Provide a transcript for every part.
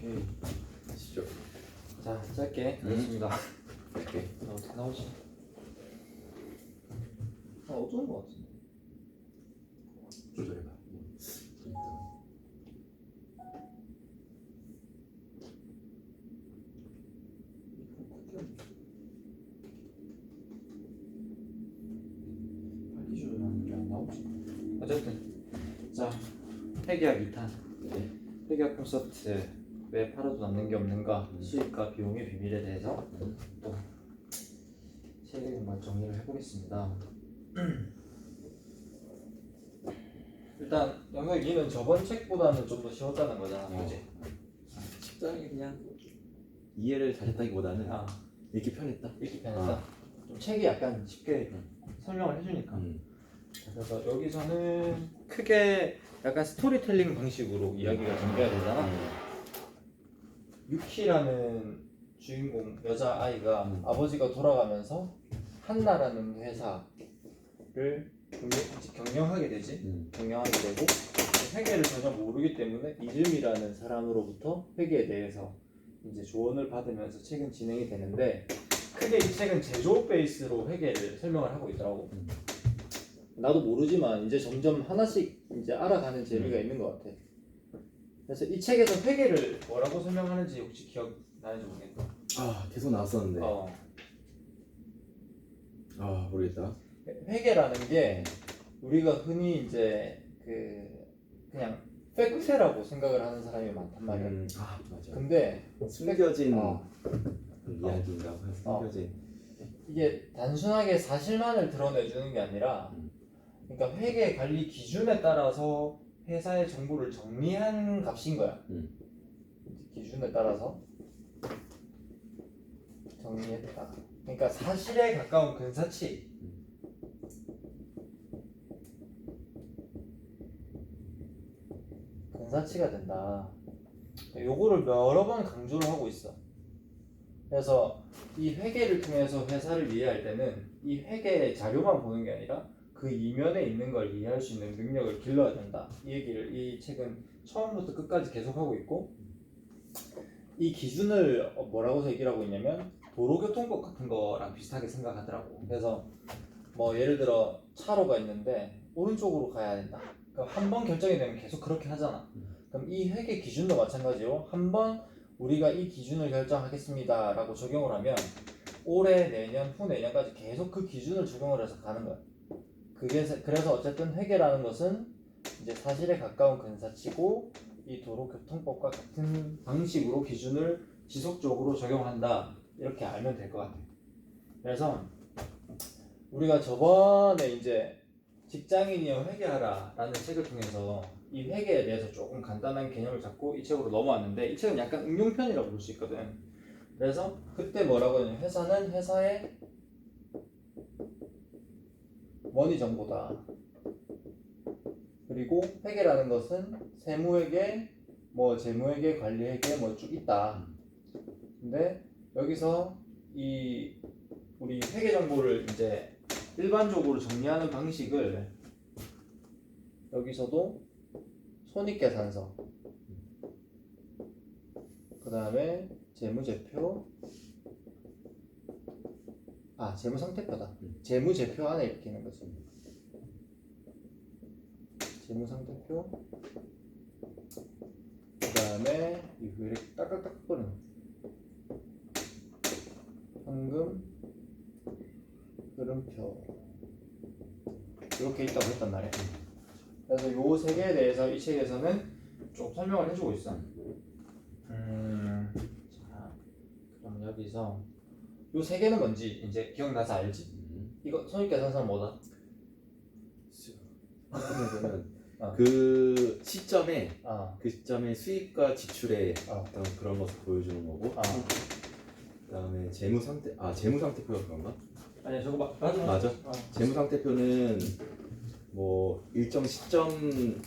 오케이. 시죠. 자, 짧게 하겠습니다. 오케이. 어떻게 나오지? 어두운 것 같은데. 조절해봐. 빨리 조절하는 게 안 나오지. 어쨌든 자, 회계학 2탄. 네. 회계학 콘서트 왜 팔아도 남는 게 없는가? 수익과 비용의 비밀에 대해서 또 세계 정말 정리를 해보겠습니다. 일단 영역 2는 저번 책보다는 좀 더 쉬웠다는 거잖아, 그지? 식당이 그냥 이해를 잘했다기보다는 아, 읽기 편했다. 읽기 편했다. 좀 책이 약간 쉽게 설명을 해주니까. 그래서 여기서는 크게 약간 스토리텔링 방식으로 이야기가 전개가 되잖아. 유키라는 주인공 여자 아이가 아버지가 돌아가면서 한나라는 회사를 경영하게 되지. 경영하게 되고 회계를 전혀 모르기 때문에 이름이라는 사람으로부터 회계에 대해서 이제 조언을 받으면서 책은 진행이 되는데, 크게 이 책은 제조업 베이스로 회계를 설명을 하고 있더라고. 나도 모르지만 이제 점점 하나씩 이제 알아가는 재미가 있는 것 같아. 그래서 이 책에서 회계를 뭐라고 설명하는지 혹시 기억나는지 모르겠다. 아, 계속 나왔었는데. 아, 모르겠다. 회계라는 게 우리가 흔히 이제 그냥 팩트라고 생각을 하는 사람이 많단 말이야. 아, 맞아. 근데 숨겨진 이야기인가? 숨겨진. 이게 단순하게 사실만을 드러내주는 게 아니라, 그러니까 회계 관리 기준에 따라서 회사의 정보를 정리한 값인 거야. 기준에 따라서 정리했다. 그러니까 사실에 가까운 근사치. 근사치가 된다. 요거를 여러 번 강조를 하고 있어. 그래서 이 회계를 통해서 회사를 이해할 때는 이 회계 자료만 보는 게 아니라 그 이면에 있는 걸 이해할 수 있는 능력을 길러야 된다. 이 얘기를 이 책은 처음부터 끝까지 계속하고 있고, 이 기준을 뭐라고 얘기를 하고 있냐면 도로교통법 같은 거랑 비슷하게 생각하더라고. 그래서 뭐 예를 들어 차로가 있는데 오른쪽으로 가야 된다. 그럼 한 번 결정이 되면 계속 그렇게 하잖아. 그럼 이 회계 기준도 마찬가지로 한 번 우리가 이 기준을 결정하겠습니다 라고 적용을 하면 올해, 내년, 후내년까지 계속 그 기준을 적용을 해서 가는 거야. 그래서 어쨌든 회계라는 것은 이제 사실에 가까운 근사치고, 이 도로교통법과 같은 방식으로 기준을 지속적으로 적용한다, 이렇게 알면 될 것 같아요. 그래서 우리가 저번에 이제 직장인이여 회계하라 라는 책을 통해서 이 회계에 대해서 조금 간단한 개념을 잡고 이 책으로 넘어왔는데, 이 책은 약간 응용편이라고 볼 수 있거든. 그래서 그때 뭐라고 했냐면 회사는 회사의 머니 정보다. 그리고 회계라는 것은 세무회계, 뭐 재무회계, 관리회계 뭐 쭉 있다. 근데 여기서 이 우리 회계 정보를 이제 일반적으로 정리하는 방식을 여기서도 손익계산서, 그 다음에 재무제표, 재무상태표다. 재무제표 안에 이렇게 있는 거지. 재무상태표, 그 다음에 이거 이렇게 딱딱딱 거리는 현금 흐름표 이렇게 있다고 했단 말이야. 그래서 요 세 개에 대해서 이 책에서는 좀 설명을 해주고 있어. 자, 그럼 여기서 요 세 개는 뭔지 이제 기억나서 알지? 이거 손익계산서는 뭐다? 그 시점에 그 시점에 수입과 지출의 어떤 그런 것을 보여주는 거고, 그다음에 재무상태표가 그런가? 아니야, 저거 맞아. 재무상태표는 뭐 일정 시점까지의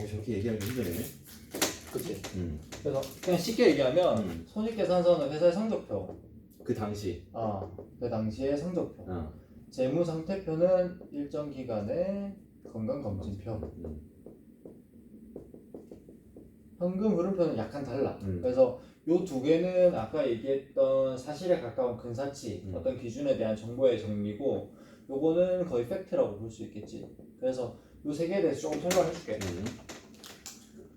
저렇게 얘기하기 힘드네. 그치? 그래서 그냥 쉽게 얘기하면 손익계산서는 회사의 성적표. 그 당시. 그 당시의 성적표. 재무상태표는 일정 기간의 건강검진표. 현금 흐름표는 약간 달라. 그래서 요 두 개는 아까 얘기했던 사실에 가까운 근사치 어떤 기준에 대한 정보의 정리고, 요거는 거의 팩트라고 볼 수 있겠지. 그래서 요 세 개에 대해서 조금 설명해 줄게.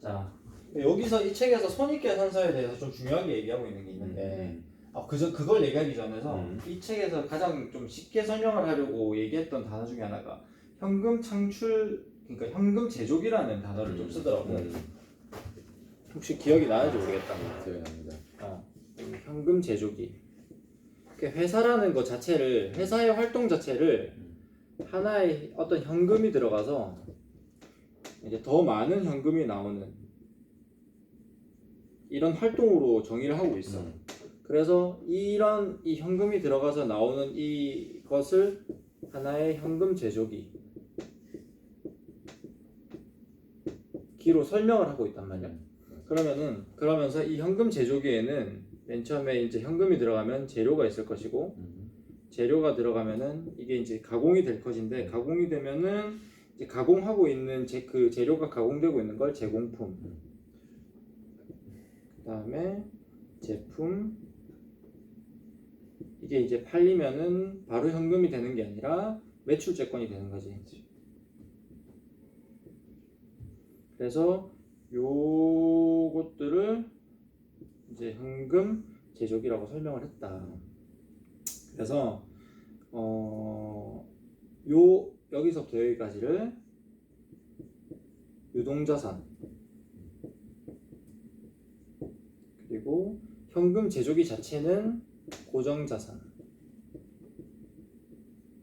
자, 여기서 이 책에서 손익계산서에 대해서 좀 중요하게 얘기하고 있는 게 있는데, 그걸 얘기하기 전에서 이 책에서 가장 좀 쉽게 설명을 하려고 얘기했던 단어 중에 하나가 현금 창출, 그러니까 현금 제조기라는 단어를 좀 쓰더라고. 혹시 기억이 나는지 모르겠다. 기억이 납니다. 현금 제조기. 회사라는 것 자체를, 회사의 활동 자체를 하나의 어떤 현금이 들어가서 이제 더 많은 현금이 나오는 이런 활동으로 정의를 하고 있어. 그래서 이런 이 현금이 들어가서 나오는 이것을 하나의 현금 제조기 기로 설명을 하고 있단 말이야. 그러면서 이 현금 제조기에는 맨 처음에 이제 현금이 들어가면 재료가 있을 것이고, 재료가 들어가면은 이게 이제 가공이 될 것인데, 가공이 되면은 이제 가공하고 있는 그 재료가 가공되고 있는 걸 제공품, 그다음에 제품, 이게 이제 팔리면은 바로 현금이 되는 게 아니라 매출채권이 되는 거지. 그래서 요것들을 이제 현금 제조기라고 설명을 했다. 그래서 여기서부터 여기까지를 유동자산, 그리고 현금 제조기 자체는 고정자산,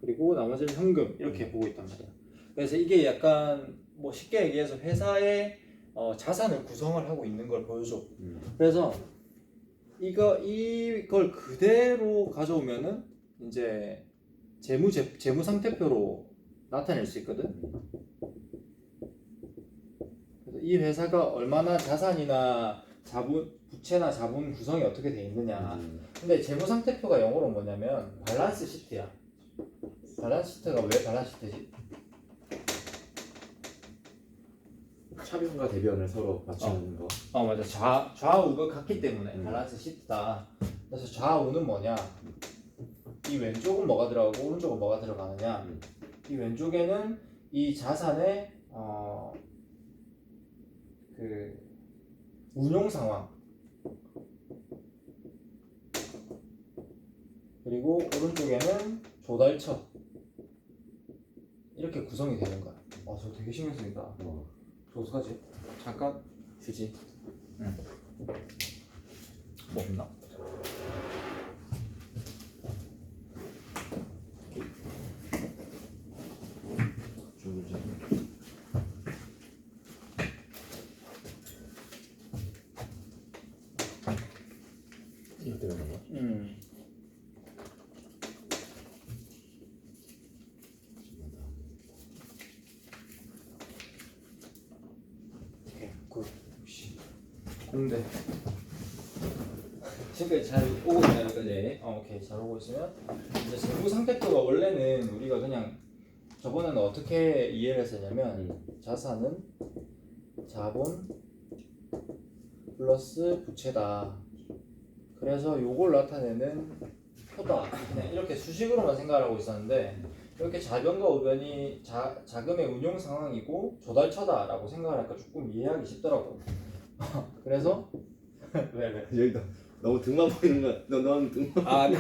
그리고 나머지는 현금, 이렇게 보고 있단 말이야. 그래서 이게 약간 뭐 쉽게 얘기해서 회사의 자산을 구성을 하고 있는 걸 보여줘. 그래서 이걸 그대로 가져오면은 이제 재무 상태표로 나타낼 수 있거든. 그래서 이 회사가 얼마나 자산이나 부채나 자본 구성이 어떻게 돼 있느냐. 근데 재무 상태표가 영어로 뭐냐면 밸런스 시트야. 밸런스 시트가 왜 밸런스 시트지? 차변과 대변을 서로 맞추는 거. 맞아. 좌우가 같기 때문에 밸런스 시트다. 그래서 좌우는 뭐냐? 이 왼쪽은 뭐가 들어가고 오른쪽은 뭐가 들어가느냐? 이 왼쪽에는 이 자산의 그 운용 상황, 그리고 오른쪽에는 조달처, 이렇게 구성이 되는 거야. 저 되게 신경 쓰인다. 저 어떡하지? 잠깐 휴지. 뭐 없나? 이거 때문에 그런가? 공대. 지금까지 잘 오고 있나요? 네. 오케이, 잘 오고 있으면 이제 재무 상태표가 원래는 우리가 그냥 저번에는 어떻게 이해를 했었냐면 자산은 자본 플러스 부채다. 그래서 요걸 나타내는 표다. 그냥 이렇게 수식으로만 생각을 하고 있었는데, 이렇게 자변과 우변이 자금의 운용 상황이고 조달처다라고 생각을 하니까 조금 이해하기 쉽더라고. 그래서 왜? 여기다 너무 등만 보이는 거야. 너는 등만.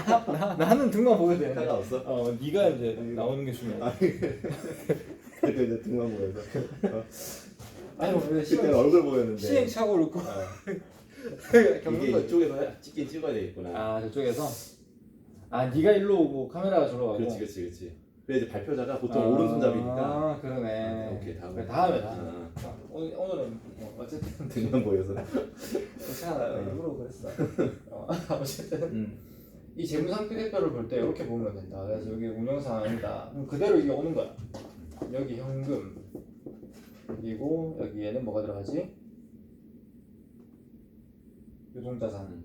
나는 등만 보여도 되는데. 상관없어? 네가 이제 나오는 게 중요해. 그래도 이제 등만 보여서. 아니 뭐 그때 얼굴 보였는데. 시행착오를 고 이게 이쪽에서 찍어야 되겠구나. 저쪽에서. 네가 일로 오고 카메라가 저로 가고. 그렇지. 그래 이제 발표자가 보통 오른손잡이니까. 그러네. 오케이, 다음에. 오늘은 뭐 어쨌든 등만 보여서. 괜찮아. 일부러 그랬어. 어쨌든 이 재무상태표를 볼 때 이렇게 보면 된다. 그래서 여기 운영상황이다. 그럼 그대로 이게 오는 거야. 여기 현금, 그리고 여기에는 뭐가 들어가지? 유동자산.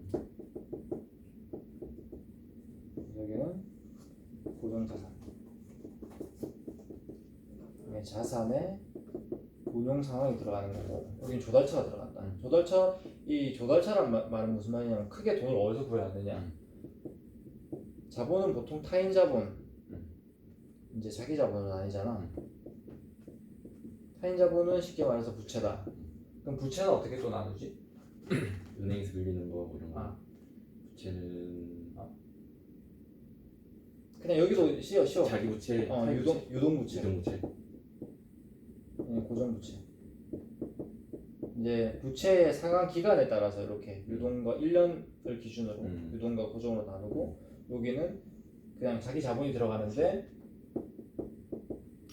여기는 고정자산. 자산의 운용 상황이 들어가는 거고 여기는 조달처가 들어간다. 조달처 이 조달처란 말은 무슨 말이냐면 크게 돈을 어디서 구해야 되냐. 자본은 보통 타인 자본 이제 자기 자본은 아니잖아. 타인 자본은 쉽게 말해서 부채다. 그럼 부채는 어떻게 또 나누지? 은행에서 빌리는 거 뭐 이런 거. 아. 부채는 그냥 여기도 쉬워. 자기 부채, 타인 유동 부채. 유동 부채. 고정 부채. 이제 부채의 상환 기간에 따라서 이렇게 유동과 1년을 기준으로 유동과 고정으로 나누고 여기는 그냥 자기 자본이 들어가는데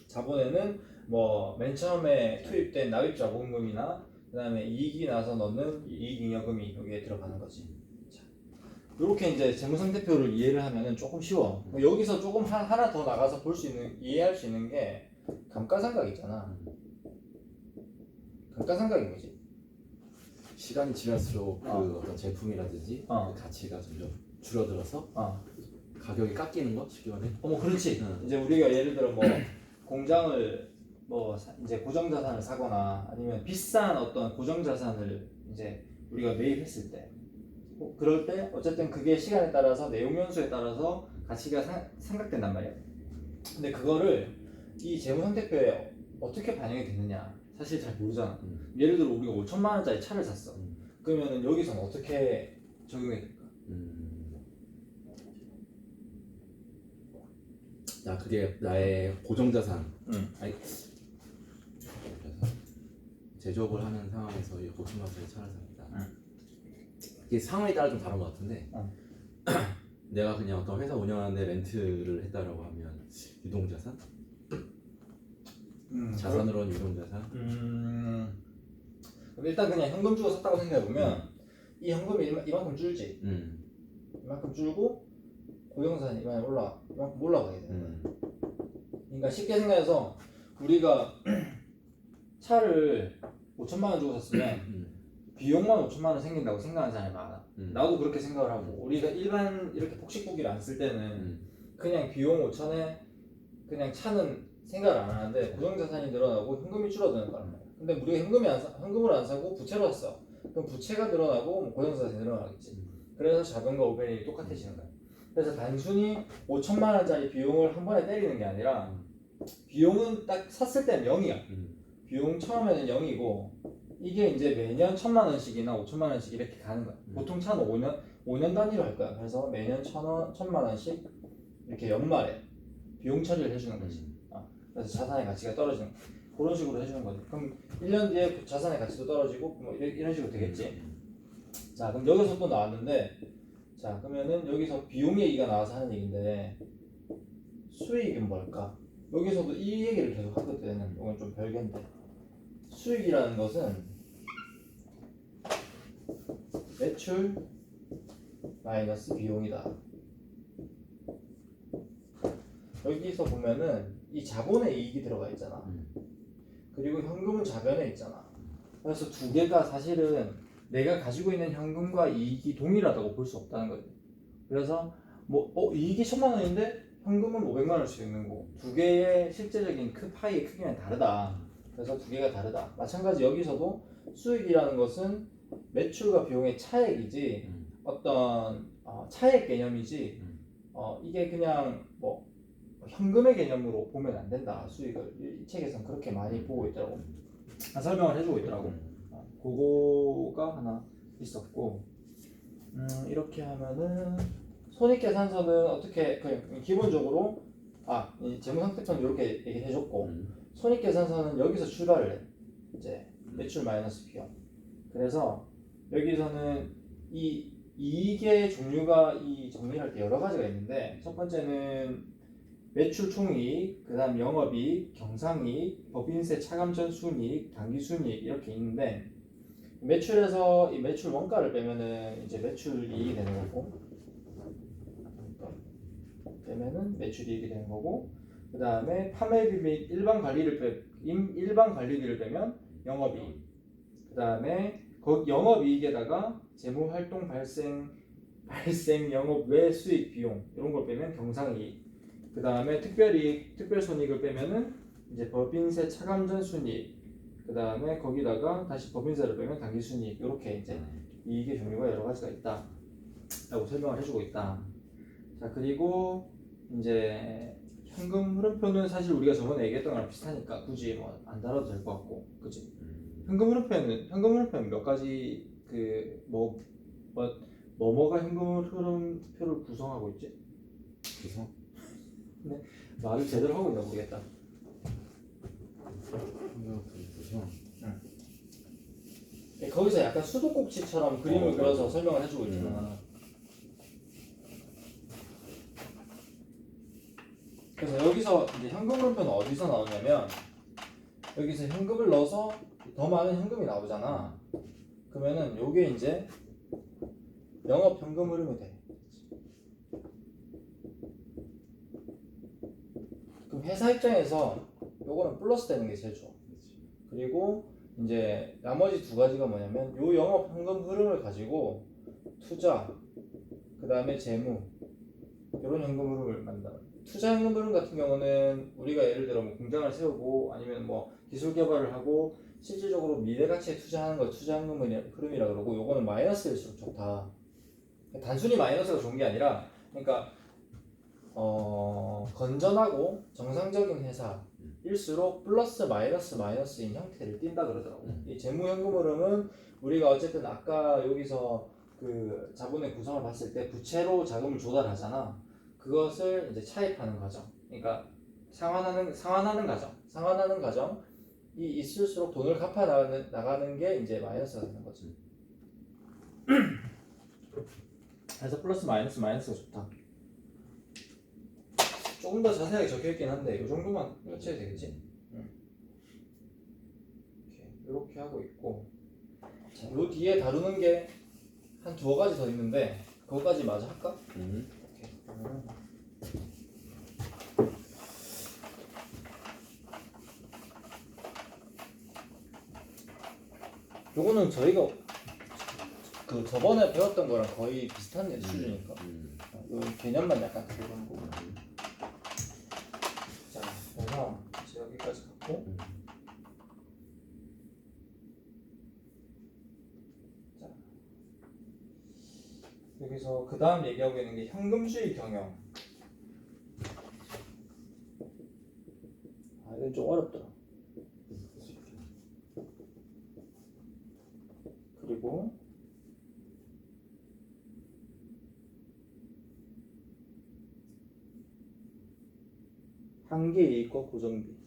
자본에는 뭐 맨 처음에 투입된 납입 자본금이나 그다음에 이익이 나서 넣는 이익잉여금이 여기에 들어가는 거지. 자, 이렇게 이제 재무상태표를 이해를 하면은 조금 쉬워. 여기서 조금 하나 더 나가서 볼 수 있는 이해할 수 있는 게 감가상각 있잖아. 감가상각이 뭐지? 시간이 지날수록 그 어떤 제품이라든지 그 가치가 점점 줄어들어서 가격이 깎이는 거 쉽게 말해. 그렇지. 이제 우리가 예를 들어 뭐 공장을 이제 고정자산을 사거나 아니면 비싼 어떤 고정자산을 이제 우리가 매입했을 때 그럴 때 어쨌든 그게 시간에 따라서 내용연수에 따라서 가치가 상각된단 말이야. 근데 그거를 이 재무상태표에 어떻게 반영이 되느냐 사실 잘 모르잖아. 예를 들어 우리가 5천만 원짜리 차를 샀어. 그러면은 여기서는 어떻게 적용이 될까? 그게 나의 고정자산. 아니, 제조업을 하는 상황에서 5천만 원짜리 차를 삽니다. 이게 상황에 따라 좀 다른 것 같은데 내가 그냥 어떤 회사 운영하는데 렌트를 했다라고 하면 유동자산? 자산으로는 유동자산? 근데 일단 그냥 현금 주고 샀다고 생각해보면 이 현금이 이만큼 줄지. 이만큼 줄고 고정자산이 이만큼 올라가게 되는 거야. 그러니까 쉽게 생각해서 우리가 차를 5천만 원 주고 샀으면 비용만 5천만 원 생긴다고 생각하는 사람이 많아. 나도 그렇게 생각을 하고 우리가 일반 이렇게 복식국기를 안 쓸 때는 그냥 비용 5천에 그냥 차는 생각을 안 하는데 고정자산이 늘어나고 현금이 줄어드는 거란 말이야. 근데 우리가 현금을 안 사고 부채로 샀어. 그럼 부채가 늘어나고 고정자산이 늘어나겠지. 그래서 자본과 오변이 똑같아지는 거야. 그래서 단순히 5천만 원짜리 비용을 한 번에 때리는 게 아니라 비용은 딱 샀을 때는 0이야. 비용 처음에는 0이고 이게 이제 매년 1,000만 원씩이나 5천만 원씩 이렇게 가는 거야. 보통 차는 5년 단위로 할 거야. 그래서 매년 1,000만 원씩 이렇게 연말에 비용 처리를 해주는 거지. 그래서 자산의 가치가 떨어지는 거야. 그런 식으로 해주는 거지. 그럼 1년 뒤에 자산의 가치도 떨어지고 뭐 이런 식으로 되겠지. 자, 그럼 여기서 또 나왔는데 자, 그러면은 여기서 비용 얘기가 나와서 하는 얘기인데 수익은 뭘까? 여기서도 이 얘기를 계속 하거든. 이건 좀 별개인데 수익이라는 것은 매출 마이너스 비용이다. 여기서 보면은 이 자본의 이익이 들어가 있잖아. 그리고 현금은 자변에 있잖아. 그래서 두 개가 사실은 내가 가지고 있는 현금과 이익이 동일하다고 볼 수 없다는 거지. 그래서 이익이 1,000만 원인데 현금은 500만 원씩 있는 거고 두 개의 실제적인 파이의 크기는 다르다. 그래서 두 개가 다르다. 마찬가지 여기서도 수익이라는 것은 매출과 비용의 차액이지 어떤 차액 개념이지 이게 그냥 현금의 개념으로 보면 안 된다. 수익을 이 책에서는 그렇게 많이 보고 있더라고. 설명을 해주고 있더라고. 그거가 하나 있었고 이렇게 하면은 손익계산서는 어떻게 그냥 기본적으로 이 재무상태표는 이렇게 얘기해줬고 손익계산서는 여기서 출발을 해. 이제 매출 마이너스 비용. 그래서 여기서는 이 이익의 종류가 이 정리할 때 여러 가지가 있는데 첫 번째는 매출 총이익, 그 다음 영업이익, 경상이익, 법인세 차감전 순이익, 당기순이익 이렇게 있는데 매출에서 이 매출 원가를 빼면은 이제 매출 이익이 되는 거고 빼면은 매출 이익이 되는 거고 그 다음에 판매비 및 일반 관리비를 빼면 영업이익 그 다음에 영업이익에다가 재무활동 발생 영업 외 수익 비용 이런 걸 빼면 경상이익 그 다음에 특별이익, 특별손익을 빼면은 이제 법인세 차감전 순이익 그 다음에 거기다가 다시 법인세를 빼면 당기순이익 이렇게 이제 이익의 종류가 여러 가지가 있다 라고 설명을 해주고 있다. 자 그리고 이제 현금 흐름표는 사실 우리가 저번에 얘기했던 거랑 비슷하니까 굳이 뭐 안 달아도 될 것 같고, 그치? 현금 흐름표는 몇 가지 그 뭐가 현금 흐름표를 구성하고 있지? 구성? 말을 제대로 하고 있나 모르겠다. 구성. 거기서 약간 수도꼭지처럼 그림을 그려서 설명을 해주고 있잖아. 그래서 여기서 이제 현금 흐름표는 어디서 나오냐면 여기서 현금을 넣어서 더 많은 현금이 나오잖아. 그러면은 요게 이제 영업 현금 흐름이 돼. 그럼 회사 입장에서 요거는 플러스 되는 게 제일 좋아. 그리고 이제 나머지 두 가지가 뭐냐면 요 영업 현금 흐름을 가지고 투자, 그 다음에 재무 이런 현금 흐름을 만든다. 투자 현금 흐름 같은 경우는 우리가 예를 들어 뭐 공장을 세우고 아니면 뭐 기술 개발을 하고 실질적으로 미래 가치에 투자하는 걸 투자 현금 흐름이라 그러고, 요거는 마이너스일수록 좋다. 단순히 마이너스가 좋은 게 아니라, 그러니까 건전하고 정상적인 회사일수록 플러스 마이너스인 형태를 띈다 그러더라고. 이 재무 현금 흐름은 우리가 어쨌든 아까 여기서 그 자본의 구성을 봤을 때 부채로 자금을 조달하잖아. 그것을 이제 차입하는 과정. 그러니까 상환하는 과정이 있을수록 돈을 갚아 나가는 게 이제 마이너스가 되는 거지. 그래서 플러스 마이너스가 좋다. 조금 더 자세하게 적혀있긴 한데 이 정도만 외쳐야 되겠지? 이렇게 하고 있고, 자, 요 뒤에 다루는 게 한 두어 가지 더 있는데 그거까지 마저 할까? 오케이. 요거는 저희가 그 저번에 배웠던 거랑 거의 비슷한 수준이니까 요 개념만 약간 다르는 거고. 자, 그래서 이제 여기까지 갖고 자, 여기서 그 다음 얘기하고 있는 게 현금주의 경영. 이건 좀 어렵더라. 그리고 한계이익과 고정비.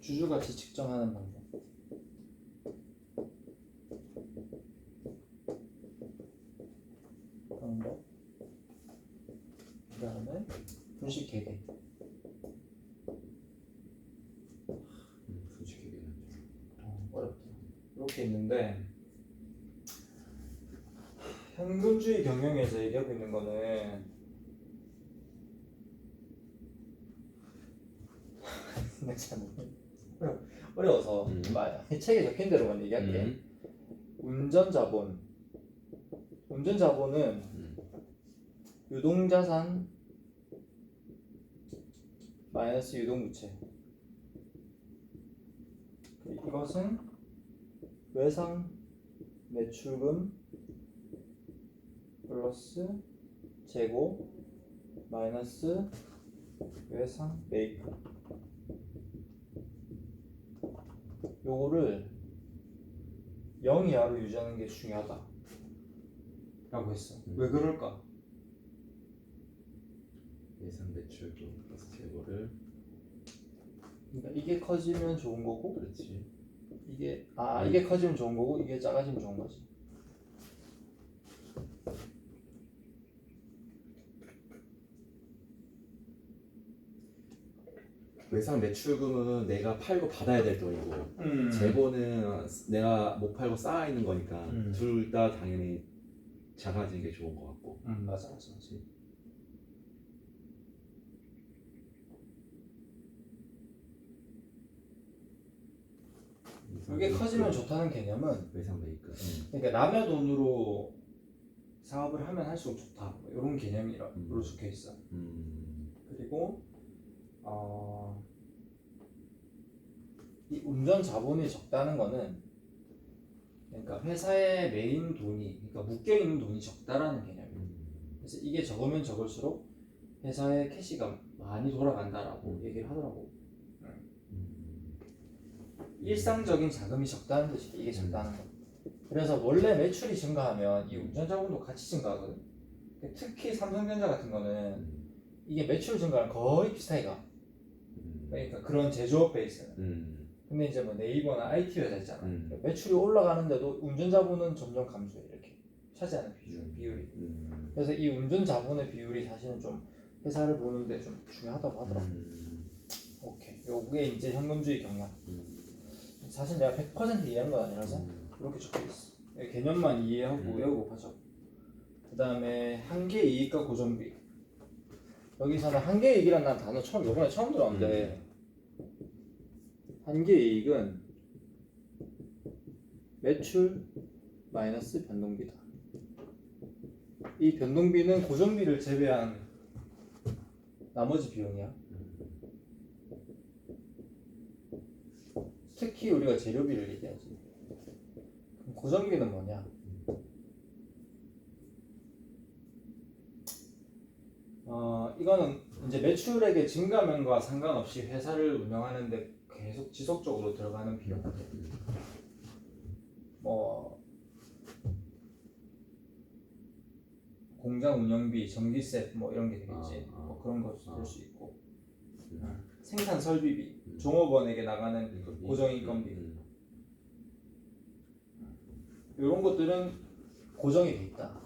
주주가치 측정하는 방법. 그 다음에 분식 계획. 분식 계획은 어렵다. 이렇게 있는데 현금주의 경영에서 얘기하고 있는 거는 참 어려워서 책에 적힌 대로만 얘기할게. 운전자본은 유동자산 마이너스 유동부채. 이것은 외상 매출금 플러스 재고 마이너스 외상 매입금. 요거를 0 이하로 유지하는 게 중요하다 라고 했어. 왜 그럴까? 예상 매출금 플러스 재고를, 그러니까 이게 커지면 좋은 거고, 그렇지. 이게 커지면 좋은 거고, 이게 작아지면 좋은 거지. 외상 매출금은 내가 팔고 받아야 될 돈이고, 재고는 내가 못 팔고 쌓아 있는 거니까 둘 다 당연히 작아지는 게 좋은 것 같고. 맞아. 이게 커지면 좋다는 개념은 외상 베이크. 그러니까 남의 돈으로 사업을 하면 할수록 좋다 뭐 이런 개념으로 적혀 있어. 그리고 이 운전 자본이 적다는 거는 그러니까 회사의 메인 돈이 그러니까 묶여 있는 돈이 적다라는 개념이에요. 그래서 이게 적으면 적을수록 회사의 캐시가 많이 돌아간다라고 얘기를 하더라고. 일상적인 자금이 적다는 뜻이 이게 적다는 거. 그래서 원래 매출이 증가하면 이 운전 자본도 같이 증가하거든. 특히 삼성전자 같은 거는 이게 매출 증가랑 거의 비슷하게 가. 그러니까 그런 제조업 베이스는. 근데 이제 뭐 네이버나 IT 회사 있잖아. 매출이 올라가는데도 운전 자본은 점점 감소해 이렇게 차지하는 비율이. 그래서 이 운전 자본의 비율이 사실은 좀 회사를 보는데 좀 중요하다고 하더라고. 오케이. 요게 이제 현금주의 경향. 사실 내가 100% 이해한 건 아니라서 이렇게 적혀 있어. 개념만 이해하고 외우고 가죠. 그 다음에 한계이익과 고정비. 여기서는 한계이익이라는 단어 요번에 처음 들었는데 한계이익은 매출 마이너스 변동비다. 이 변동비는 고정비를 제외한 나머지 비용이야. 특히 우리가 재료비를 얘기하지. 그럼 고정비는 뭐냐? 이거는 이제 매출액의 증가면과 상관없이 회사를 운영하는데 계속 지속적으로 들어가는 비용. 뭐 공장 운영비, 전기세 뭐 이런 게 되겠지. 뭐 그런 거 쓸 수 있고. 생산 설비비, 종업원에게 나가는 고정인건비. 이런 것들은 고정이 돼 있다.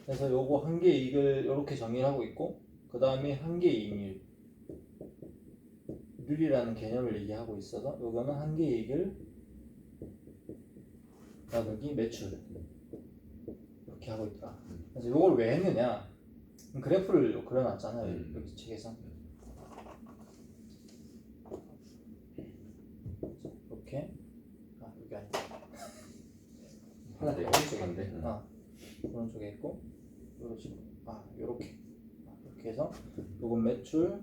그래서 요거 한계이익을 이렇게 정의를 하고 있고, 그 다음에 한계이익률. 률이라는 개념을 얘기하고 있어서 요거는 한계이익을 나누기 매출 이렇게 하고 있다. 그래서 요걸 왜 했느냐? 그래프를 그려놨잖아요. 여기 책에서. 이렇게. 여기 아니다. 하나 더 오른쪽인데. 오른쪽에 있고, 요렇게. 이렇게 해서 요건 매출,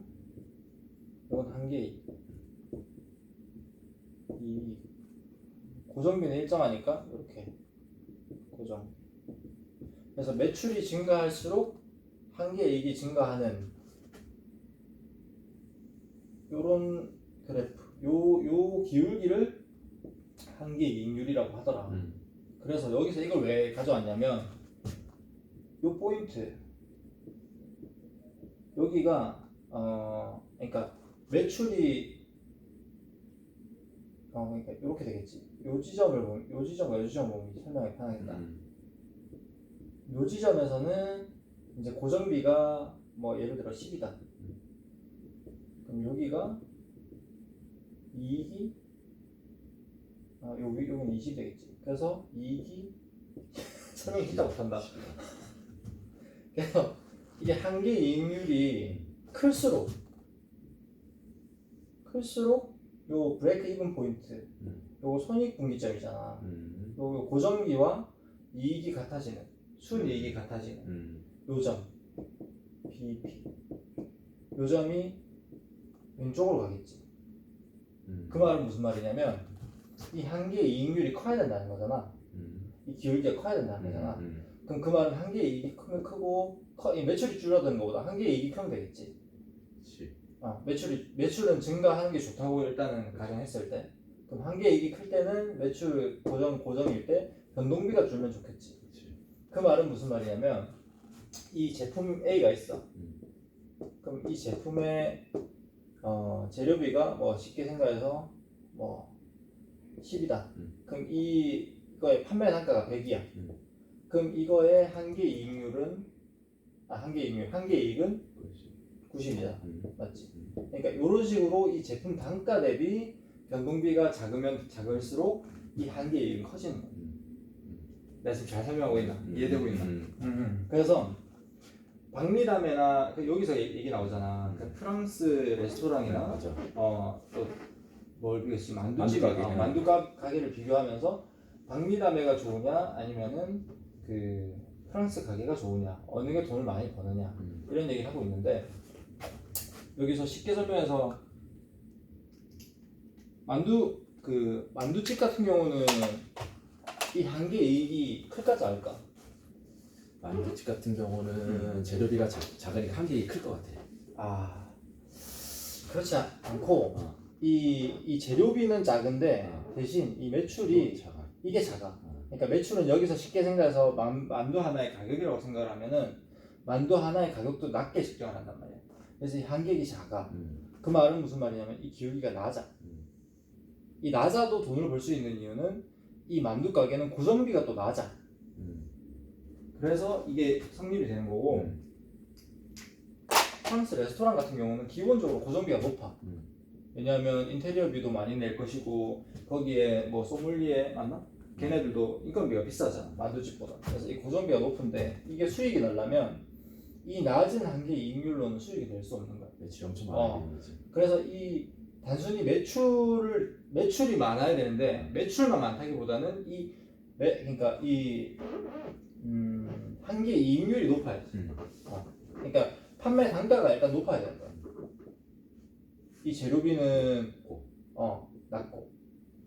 요건 한계이익. 이 고정비는 일정하니까 이렇게 고정. 그래서 매출이 증가할수록 한계이익이 증가하는 요런 그래프, 요 기울기를 한계이익률이라고 하더라. 그래서 여기서 이걸 왜 가져왔냐면 요 포인트 여기가 그러니까 매출이 그러니까 이렇게 되겠지. 요 지점을 보면 요 지점과 요 지점 보면 설명이 편하겠다. 요 지점에서는 이제 고정비가 뭐 예를 들어 10이다. 그럼 여기가 이익이 여기는 20 되겠지. 그래서 이익이 설명 진짜 못한다. 그래서 이게 한계이익률이 클수록 요 브레이크 이븐 포인트, 요 손익분기점이잖아. 요 고정비와 이익이 같아지는 순이익이 같아지는 요점 BEP 요점이 왼쪽으로 가겠지. 그 말은 무슨 말이냐면 이 한계이익률이 커야 된다는 거잖아. 이 기울기가 커야 된다는 거잖아. 그럼 그 말은 한계이익이 크면 크고 이 매출이 줄어드는 것보다 한계이익이 크면 되겠지. 매출은 증가하는 게 좋다고 일단은 가정했을 때, 그럼 한계이익이 클 때는 매출 고정일 때 변동비가 줄면 좋겠지. 그 말은 무슨 말이냐면 이 제품 A가 있어. 그럼 이 제품의 재료비가 뭐 쉽게 생각해서 뭐 10이다. 그럼 이거의 판매 단가가 100이야. 그럼 이거의 한계이익률은 한계이익은 90이다. 맞지? 그러니까 이런 식으로 이 제품 단가 대비 변동비가 작으면 작을수록 이 한계이익은 커지는 거야. 내가 지금 잘 설명하고 있나? 이해되고 있나? 그래서 박리담에나 여기서 얘기 나오잖아. 그 프랑스 레스토랑이나 또 뭘 비교했지? 만두집 만두 가게. 만두 가게를 비교하면서 박미담회가 좋으냐 아니면은 그 프랑스 가게가 좋으냐 어느 게 돈을 많이 버느냐 이런 얘기를 하고 있는데 여기서 쉽게 설명해서 만두집 같은 경우는 이 한 개 이익이 클까 작을까? 만두집 같은 경우는 재료비가 작으니까 한 개이 클 것 같아. 아 그렇지 않고 어. 이 재료비는 작은데 대신 이 매출이 작아. 이게 작아. 그러니까 매출은 여기서 쉽게 생각해서 만두 하나의 가격이라고 생각을 하면은 만두 하나의 가격도 낮게 측정을 한단 말이야. 그래서 이 한객이 작아. 그 말은 무슨 말이냐면 이 기울기가 낮아. 이 낮아도 돈을 벌 수 있는 이유는 이 만두 가게는 고정비가 또 낮아. 그래서 이게 성립이 되는 거고 프랑스 레스토랑 같은 경우는 기본적으로 고정비가 높아. 왜냐하면 인테리어비도 많이 낼 것이고 거기에 뭐 소믈리에 맞나? 걔네들도 인건비가 비싸잖아 만두집보다. 그래서 이 고정비가 높은데 이게 수익이 나려면 이 낮은 한계 이익률로는 수익이 될 수 없는 거야. 매출이 엄청 많아야 되는 거지. 그래서 이 단순히 매출이 많아야 되는데 매출만 많다기보다는 그러니까 이 한계 이익률이 높아야 돼. 그러니까 판매 단가가 일단 높아야 되는 거야. 이 재료비는 낮고.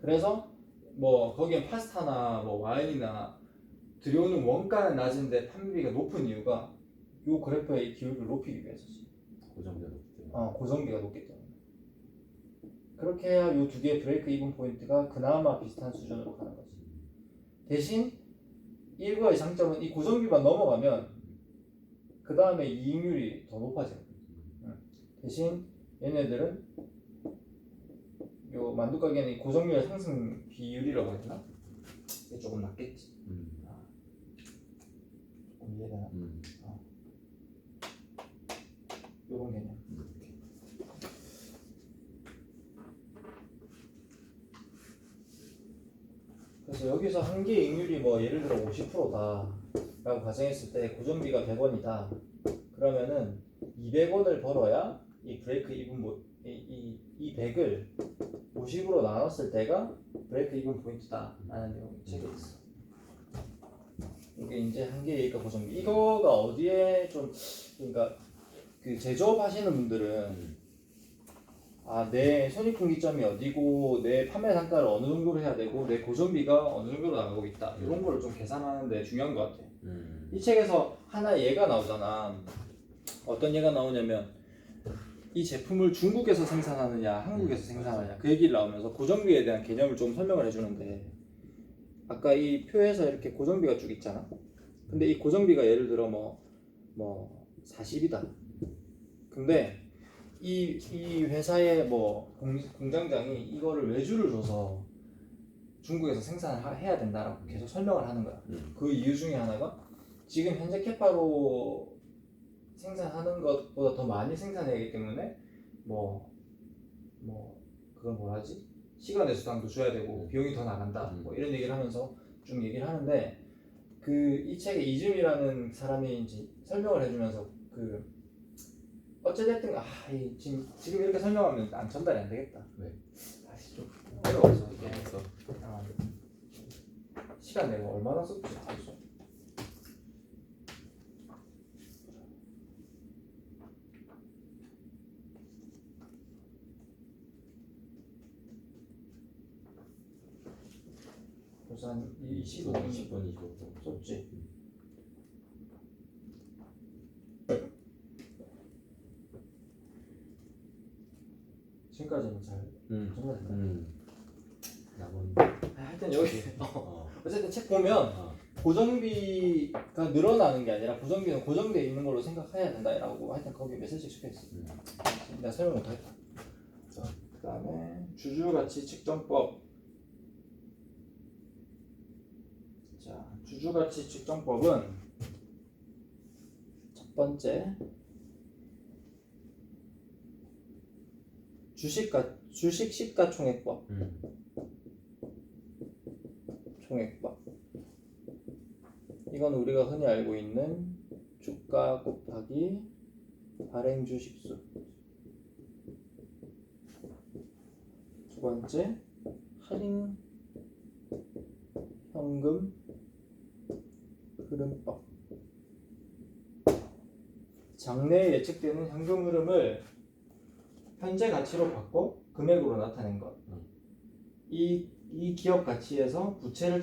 그래서 뭐 거기엔 파스타나 뭐 와인이나 들여오는 원가는 낮은데 판매비가 높은 이유가 요 그래프의 이 기울기를 높이기 위해서지. 고정비가 높기 때문에. 고정비가 높기 때문에. 그렇게 해야 요 두 개의 브레이크 이븐 포인트가 그나마 비슷한 수준으로 가는 거지. 대신 이거의 장점은 이 고정비만 넘어가면 그 다음에 이익률이 더 높아지는 거야. 대신 얘네들은 요 만두 가게는 이 고정률 상승 비율이라고 해야 되나? 이게 조금 낮겠지. 조금 이해되나? 요런 개념. 그래서 여기서 한계 이익률이 뭐 예를 들어 50%다 라고 가정했을 때 고정비가 100원이다 그러면은 200원을 벌어야 이 브레이크 이븐 이 100을 50으로 나눴을 때가 브레이크 이븐 포인트다 라는 내용이 책에 있어. 이게 이제 한계 이익과 고정비 이거가 어디에 좀 그러니까 그 제조업 하시는 분들은 내 손익분기점이 어디고 내 판매 단가를 어느 정도로 해야 되고 내 고정비가 어느 정도로 나가고 있다 이런 거를 좀 계산하는데 중요한 것 같아. 이 책에서 하나의 예가 나오잖아. 어떤 예가 나오냐면 이 제품을 중국에서 생산하느냐 한국에서 생산하느냐 그 얘기를 나오면서 고정비에 대한 개념을 좀 설명을 해주는데 아까 이 표에서 이렇게 고정비가 쭉 있잖아. 근데 이 고정비가 예를 들어 뭐 40이다. 근데 이 회사의 뭐 공장장이 이거를 외주를 줘서 중국에서 생산을 해야 된다라고 계속 설명을 하는 거야. 그 이유 중에 하나가 지금 현재 캐파로 생산하는 것보다 더 많이 생산해야 하기 때문에 그건 뭐라지? 시간의 수당도 줘야 되고 비용이 더 나간다. 뭐 이런 얘기를 하면서 쭉 얘기를 하는데 이 책에 이즘이라는 사람이 이제 설명을 해주면서 어찌됐든 지금 이렇게 설명하면 안 전달이 안 되겠다. 왜? 좀 어려워서 이게 시간 내가 얼마나 썼지? 벌써 한 20분 썼지. 지금까지는 잘 전달됐나? 하여튼 여기 어쨌든 책 보면 고정비가 늘어나는 게 아니라 고정비는 고정되어 있는 걸로 생각해야 된다라고 하여튼 거기 메시지 적혀있어. 내가 설명 못하겠다. 그 다음에 주주가치 측정법. 자, 주주가치 측정법은 첫 번째 주식 시가총액법. 총액법. 이건 우리가 흔히 알고 있는 주가 곱하기 발행 주식수. 번째, 할인 현금 흐름법. 장래에 예측되는 현금 흐름을 현재 가치로 바꿔 금액으로 나타낸 것. 이 기업 가치에서 부채를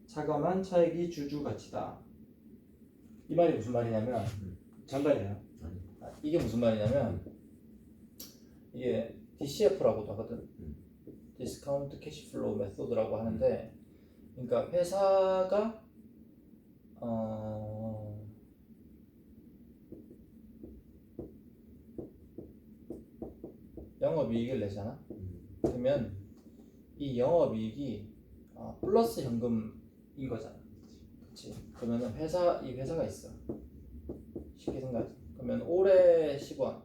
차감한 차액이 주주 가치다. 이 말이 무슨 말이냐면 전달이에요. 이게 무슨 말이냐면 이게 DCF라고도 하거든. 디스카운트 캐시플로우 메소드라고 하는데, 그러니까 회사가 영업이익을 내잖아. 그러면 이 영업이익이 플러스 현금인 거잖아. 그렇지? 그러면은 이 회사가 있어. 쉽게 생각해. 그러면 올해 10원,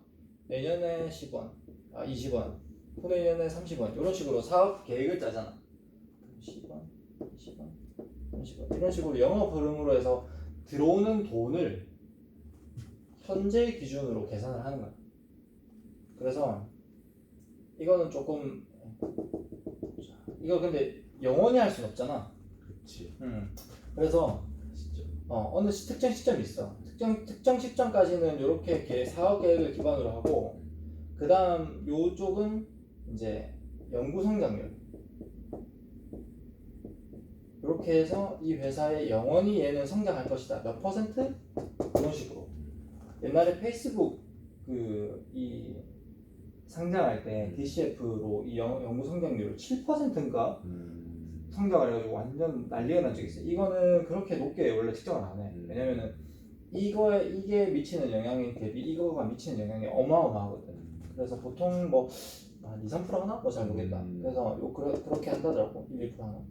내년에 10원, 20원, 후내년에 30원 이런 식으로 사업 계획을 짜잖아. 10원, 20원, 30원 이런 식으로 영업 흐름으로 해서 들어오는 돈을 현재 기준으로 계산을 하는 거야. 그래서 이거는 조금 이거 근데 영원히 할 수는 없잖아. 그렇지. 그래서 어느 특정 시점이 있어. 특정 시점까지는 이렇게 사업 계획을 기반으로 하고, 그 다음 요쪽은 이제 연구 성장률. 이렇게 해서 이 회사에 영원히 얘는 성장할 것이다. 몇 퍼센트? 그런 식으로. 옛날에 페이스북 이 상장할 때 DCF로 이 연구 성장률을 7%인가 성장을 해가지고 완전 난리가 난 적이 있어요. 이거는 그렇게 높게 원래 측정을 안 해. 왜냐면은 이게 미치는 영향에 대비 이거가 미치는 영향이 어마어마하거든. 그래서 보통 뭐 한 2, 3% 하나? 뭐 잘 모르겠다. 그래서 그렇게 한다더라고. 1, 2% 하나.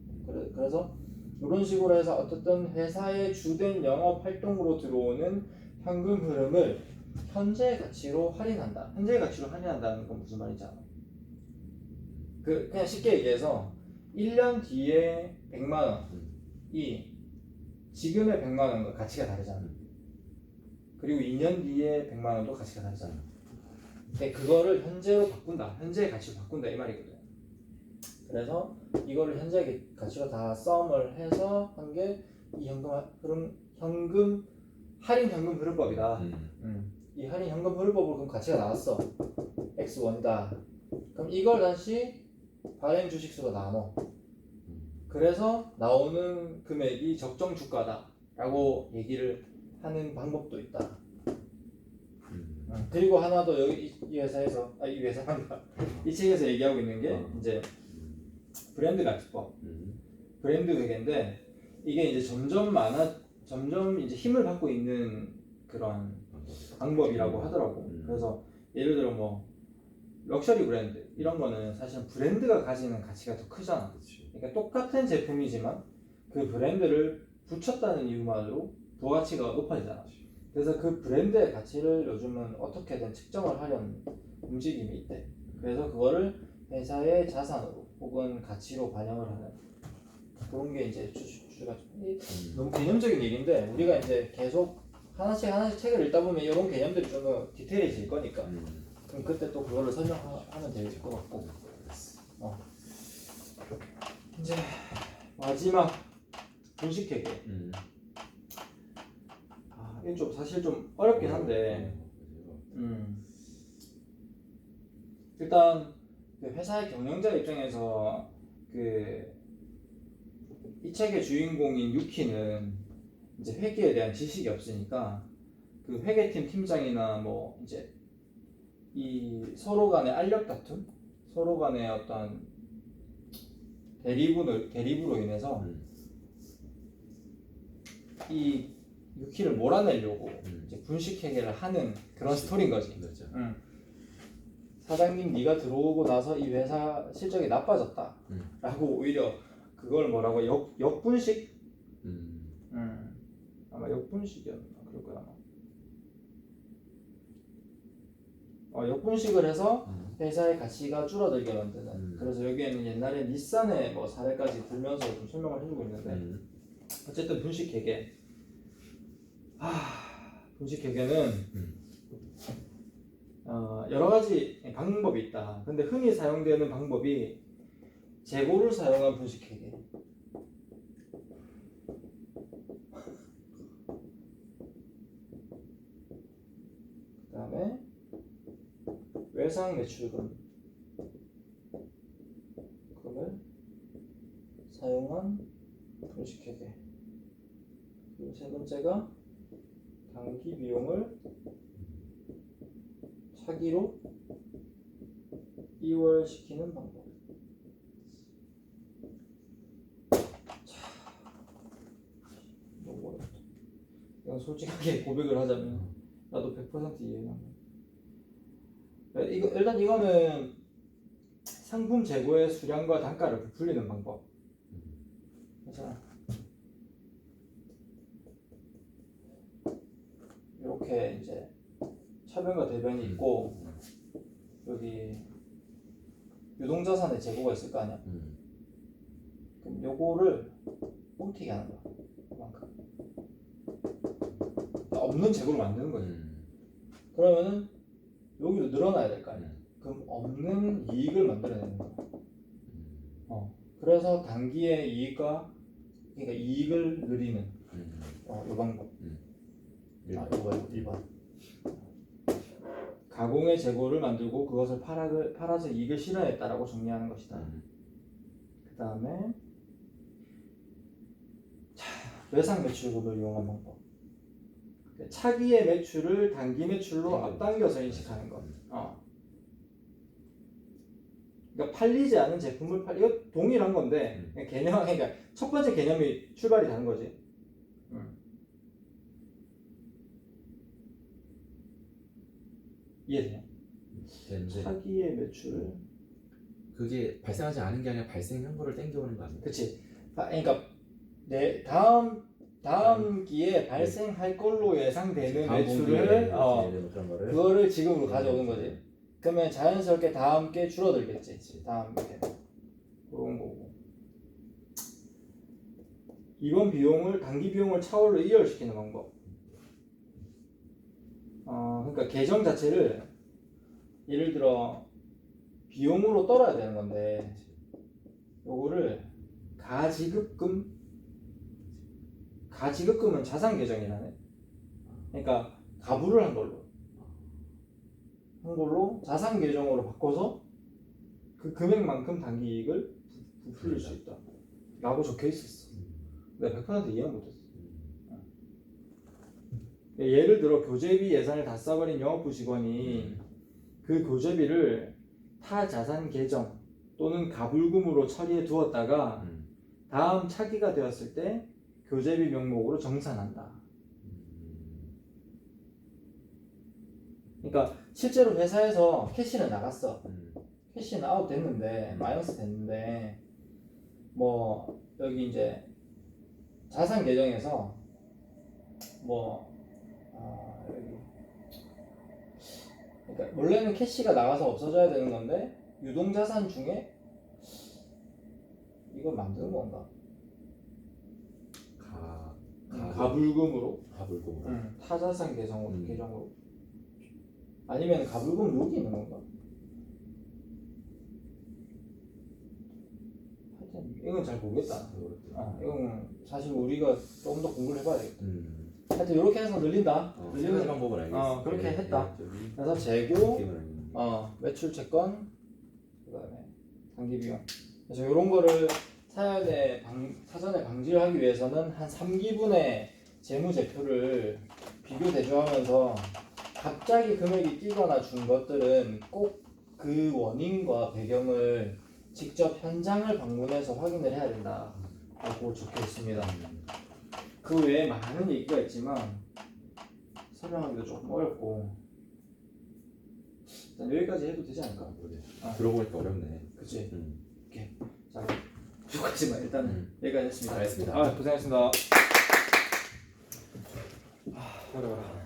그래서 이런 식으로 해서 어쨌든 회사의 주된 영업 활동으로 들어오는 현금 흐름을 현재 가치로 할인한다. 현재 가치로 할인한다는 건 무슨 말인지 알아? 그냥 쉽게 얘기해서 1년 뒤에 100만 원이 지금의 100만 원과 가치가 다르잖아. 그리고 2년 뒤에 100만 원도 가치가 다르잖아. 근데 그거를 현재로 바꾼다. 현재 가치로 바꾼다 이 말이거든. 그래서 이거를 현재 가치로 다 썸을 해서 한 게 이 현금 할인 현금 흐름법이다. 이 할인 현금 흐름법으로 그럼 가치가 나왔어. X1이다. 그럼 이걸 다시 발행 주식수로 나눠. 그래서 나오는 금액이 적정 주가다 라고 얘기를 하는 방법도 있다. 그리고 하나 더 여기 이 회사에서 이 회사가 이 책에서 얘기하고 있는 게 이제 브랜드 가치법, 브랜드 회계인데, 이게 이제 점점 이제 힘을 받고 있는 그런 방법이라고 하더라고. 그래서 예를 들어 뭐 럭셔리 브랜드 이런 거는 사실 브랜드가 가지는 가치가 더 크잖아. 그러니까 똑같은 제품이지만 그 브랜드를 붙였다는 이유만으로 부가치가 높아지잖아. 그래서 그 브랜드의 가치를 요즘은 어떻게든 측정을 하려는 움직임이 있대. 그래서 그거를 회사의 자산으로 혹은 가치로 반영을 하는 그런 게 이제 주가 너무 개념적인 얘기인데, 우리가 이제 계속 하나씩 책을 읽다 보면 이런 개념들이 좀 더 디테일해질 거니까 그럼 그때 또 그거를 설명하면 될 것 같고. 이제 마지막 분식회계. 이건 좀 사실 좀 어렵긴 한데, 일단 그 회사의 경영자 입장에서 이 책의 주인공인 유키는 이제 회계에 대한 지식이 없으니까 그 회계팀 팀장이나 뭐 이제 이 서로 간의 알력 다툼, 서로 간의 어떤 대립으로 인해서 이 유키를 몰아내려고 이제 분식회계를 하는 그런 스토리인 거지. 그렇죠. 사장님 네가 들어오고 나서 이 회사 실적이 나빠졌다 라고 오히려 그걸 뭐라고 역분식? 아마 역분식이었나 그럴 거야 아마. 역분식을 해서 회사의 가치가 줄어들게 만드는. 그래서 여기에는 옛날에 닛산의 뭐 사례까지 들면서 좀 설명을 해주고 있는데, 어쨌든 분식회계. 분식회계는 여러 가지 방법이 있다. 근데 흔히 사용되는 방법이 재고를 사용한 분식회계. 그 다음에 외상 매출금을 사용한 분식회계. 그리고 세 번째가 단기 비용을 차기로 이월시키는 방법. 자, 너무 어렵다. 이건 솔직하게 고백을 하자면 나도 100% 이해가 안 돼. 일단 이거는 상품 재고의 수량과 단가를 부풀리는 방법. 그래서 이렇게 이제 차변과 대변이 있고 여기 유동자산의 재고가 있을 거 아니야. 그럼 요거를 뻥튀기 하는 거야. 그만큼 없는 재고를 만드는 거지. 그러면은 여기도 늘어나야 될 거 아니야. 그럼 없는 이익을 만들어내는 거야. 그래서 단기의 이익과 그러니까 이익을 늘리는 요 방법. 이거 1번. 가공의 재고를 만들고 그것을 팔아서 이익을 실현했다라고 정리하는 것이다. 그 다음에 외상 매출금을 이용한 방법. 차기의 매출을 단기 매출로 앞당겨서 인식하는 것. 그러니까 팔리지 않은 제품을 이거 동일한 건데 그러니까 첫 번째 개념이 출발이 다른 거지. 이해되냐? 차기의 매출. 그게 발생하지 않은 게 아니라 발생한 거를 땡겨오는 거 아니야? 그렇지. 그러니까 내 다음 기에 발생할 걸로 예상되는 매출을 그거를 지금으로 가져오는 거지. 그러면 자연스럽게 다음 게 줄어들겠지. 다음 게 그런 거고. 이번 비용을 단기 비용을 차월로 이월시키는 방법. 그러니까 계정 자체를 예를 들어 비용으로 떨어야 되는 건데 요거를 가지급금은 자산 계정이라네. 그러니까 가부를 한 걸로 자산 계정으로 바꿔서 그 금액만큼 단기 이익을 부풀릴 수 있다 라고 적혀 있었어. 내가 100% 이해 못했어. 예를 들어 교재비 예산을 다 써버린 영업부 직원이 그 교재비를 타 자산 계정 또는 가불금으로 처리해 두었다가 다음 차기가 되었을 때 교재비 명목으로 정산한다. 그러니까 실제로 회사에서 캐시는 나갔어. 캐시는 아웃 됐는데 마이너스 됐는데 뭐 여기 이제 자산 계정에서 여기 그러니까 원래는 캐시가 나가서 없어져야 되는 건데 유동자산 중에 이걸 만드는 건가? 가불금으로 타자산 계정으로 아니면 가불금 여기 있는 건가? 하여튼 이건 잘 모르겠다. 이건 사실 우리가 조금 더 공부를 해봐야 되겠다. 하여튼 이렇게 해서 늘린다. 늘리는 방법을 알겠어. 그렇게 했다. 그래서 재고, 매출 채권, 그다음에 단기 비용. 그래서 이런 거를 사전에 방지를 하기 위해서는 한 3기분의 재무제표를 비교 대조하면서 갑자기 금액이 뛰거나 준 것들은 꼭 그 원인과 배경을 직접 현장을 방문해서 확인을 해야 된다 라고 적혀 있습니다. 그 외에 많은 얘기가 있지만 설명하기도 조금 어렵고 일단 여기까지 해도 되지 않을까? 들어보니까 어렵네. 그치? 오케이. 자, 여기까지만 일단은 여기까지 했습니다. 잘했습니다. 고생하셨습니다. 어려워라.